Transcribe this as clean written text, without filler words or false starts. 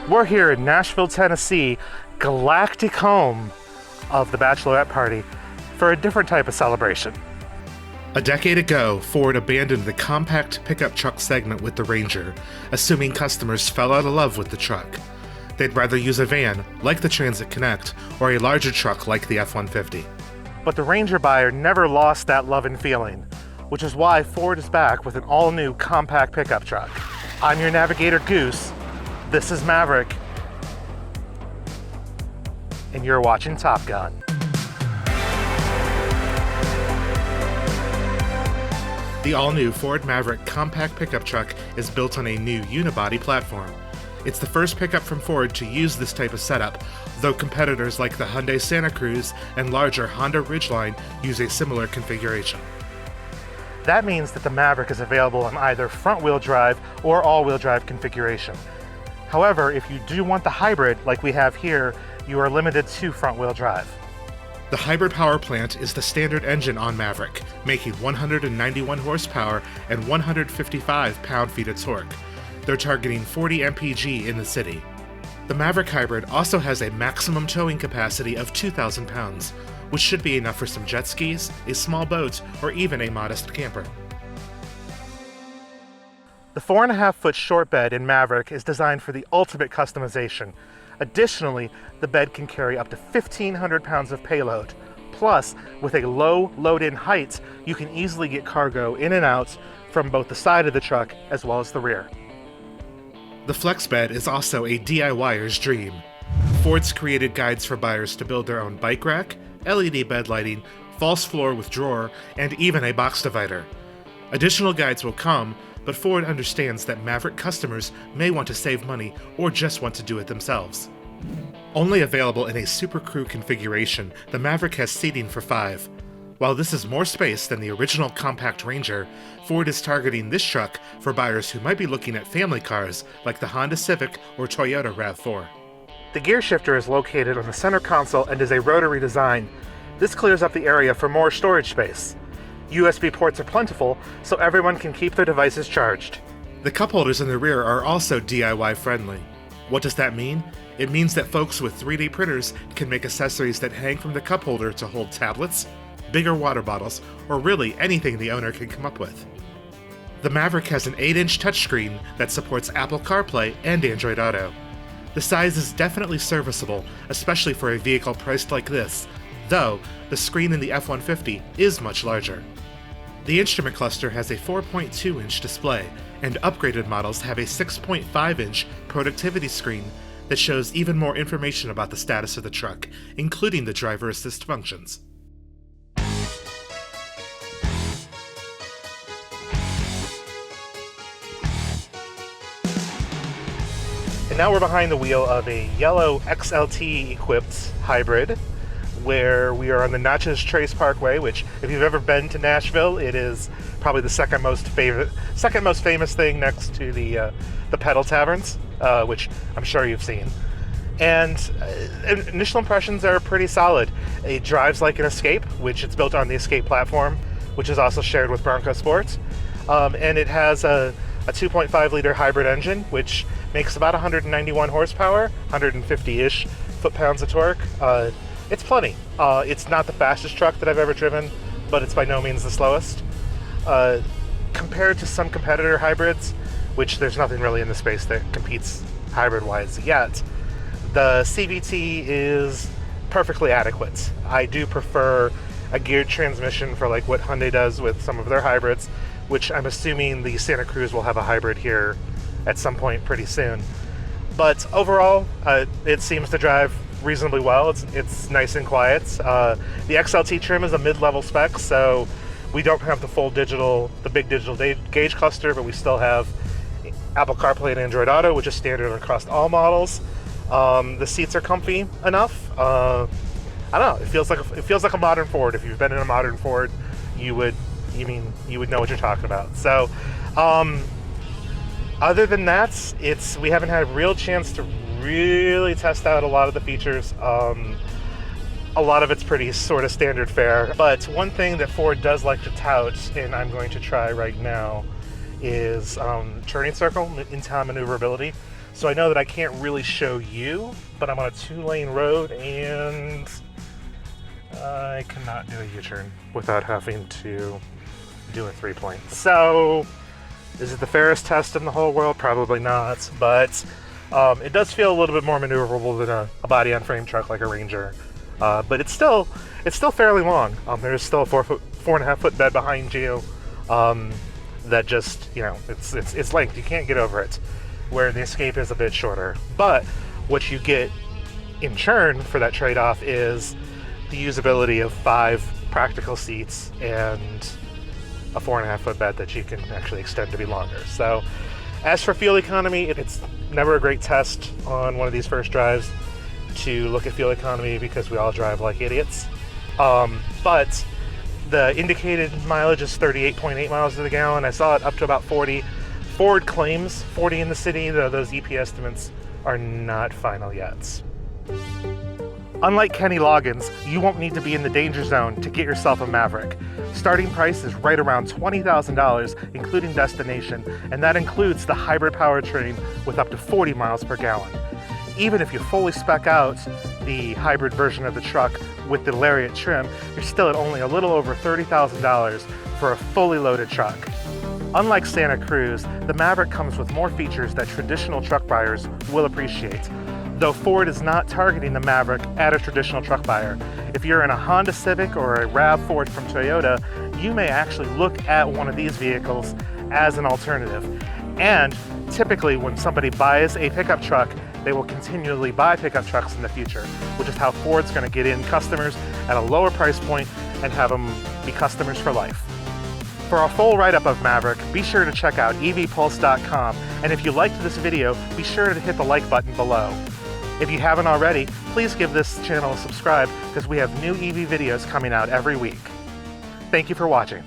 We're here in Nashville, Tennessee, galactic home of the bachelorette party, for a different type of celebration. A decade ago, Ford abandoned the compact pickup truck segment with the Ranger, assuming customers fell out of love with the truck. They'd rather use a van, like the Transit Connect, or a larger truck like the F-150. But the Ranger buyer never lost that love and feeling, which is why Ford is back with an all-new compact pickup truck. I'm your navigator, Goose. This is Maverick, and you're watching Top Gun. The all-new Ford Maverick compact pickup truck is built on a new unibody platform. It's the first pickup from Ford to use this type of setup, though competitors like the Hyundai Santa Cruz and larger Honda Ridgeline use a similar configuration. That means that the Maverick is available in either front-wheel drive or all-wheel drive configuration. However, if you do want the hybrid like we have here, you are limited to front-wheel drive. The hybrid power plant is the standard engine on Maverick, making 191 horsepower and 155 pound-feet of torque. They're targeting 40 mpg in the city. The Maverick Hybrid also has a maximum towing capacity of 2,000 pounds, which should be enough for some jet skis, a small boat, or even a modest camper. The 4.5-foot short bed in Maverick is designed for the ultimate customization. Additionally, the bed can carry up to 1,500 pounds of payload. Plus, with a low load-in height, you can easily get cargo in and out from both the side of the truck as well as the rear. The Flexbed is also a DIYer's dream. Ford's created guides for buyers to build their own bike rack, LED bed lighting, false floor with drawer, and even a box divider. Additional guides will come, but Ford understands that Maverick customers may want to save money or just want to do it themselves. Only available in a Super Crew configuration, the Maverick has seating for 5. While this is more space than the original compact Ranger, Ford is targeting this truck for buyers who might be looking at family cars like the Honda Civic or Toyota RAV4. The gear shifter is located on the center console and is a rotary design. This clears up the area for more storage space. USB ports are plentiful, so everyone can keep their devices charged. The cup holders in the rear are also DIY friendly. What does that mean? It means that folks with 3D printers can make accessories that hang from the cup holder to hold tablets, bigger water bottles, or really anything the owner can come up with. The Maverick has an 8-inch touchscreen that supports Apple CarPlay and Android Auto. The size is definitely serviceable, especially for a vehicle priced like this, though the screen in the F-150 is much larger. The instrument cluster has a 4.2-inch display, and upgraded models have a 6.5-inch productivity screen that shows even more information about the status of the truck, including the driver assist functions. And now we're behind the wheel of a yellow XLT-equipped hybrid, where we are on the Natchez Trace Parkway, which, if you've ever been to Nashville, it is probably the second most famous thing next to the Pedal Taverns, which I'm sure you've seen. And initial impressions are pretty solid. It drives like an Escape, which it's built on the Escape platform, which is also shared with Bronco Sport. And it has a 2.5-liter hybrid engine, which makes about 191 horsepower, 150-ish foot-pounds of torque. It's plenty. It's not the fastest truck that I've ever driven, but it's by no means the slowest. Compared to some competitor hybrids, which there's nothing really in the space that competes hybrid-wise yet, the CVT is perfectly adequate. I do prefer a geared transmission for like what Hyundai does with some of their hybrids, which I'm assuming the Santa Cruz will have a hybrid here at some point pretty soon. But overall, it seems to drive reasonably well. It's nice and quiet. The XLT trim is a mid-level spec, so we don't have the big digital gauge cluster, but we still have Apple CarPlay and Android Auto, which is standard across all models. The seats are comfy enough. I don't know. It feels like a modern Ford. If you've been in a modern Ford, you would know what you're talking about. So, other than that, we haven't had a real chance to really test out a lot of the features. A lot of it's pretty sort of standard fare. But one thing that Ford does like to tout, and I'm going to try right now, is turning circle, in-town maneuverability. So I know that I can't really show you, but I'm on a 2-lane road and I cannot do a U-turn without having to do a 3-point. So is it the fairest test in the whole world? Probably not, but it does feel a little bit more maneuverable than a body-on-frame truck like a Ranger. But it's still fairly long. There's still a 4.5 foot bed behind you that just, you know, it's length. You can't get over it, where the Escape is a bit shorter. But what you get in churn for that trade-off is the usability of 5 practical seats and a 4.5 foot bed that you can actually extend to be longer. So as for fuel economy, it's never a great test on one of these first drives to look at fuel economy because we all drive like idiots. But the indicated mileage is 38.8 miles to the gallon. I saw it up to about 40. Ford claims 40 in the city, though those EP estimates are not final yet. Unlike Kenny Loggins, you won't need to be in the danger zone to get yourself a Maverick. Starting price is right around $20,000, including destination, and that includes the hybrid powertrain with up to 40 miles per gallon. Even if you fully spec out the hybrid version of the truck with the Lariat trim, you're still at only a little over $30,000 for a fully loaded truck. Unlike Santa Cruz, the Maverick comes with more features that traditional truck buyers will appreciate. Though Ford is not targeting the Maverick at a traditional truck buyer. If you're in a Honda Civic or a RAV4 from Toyota, you may actually look at one of these vehicles as an alternative. And typically when somebody buys a pickup truck, they will continually buy pickup trucks in the future, which is how Ford's going to get in customers at a lower price point and have them be customers for life. For a full write-up of Maverick, be sure to check out evpulse.com, and if you liked this video, be sure to hit the like button below. If you haven't already, please give this channel a subscribe because we have new EV videos coming out every week. Thank you for watching.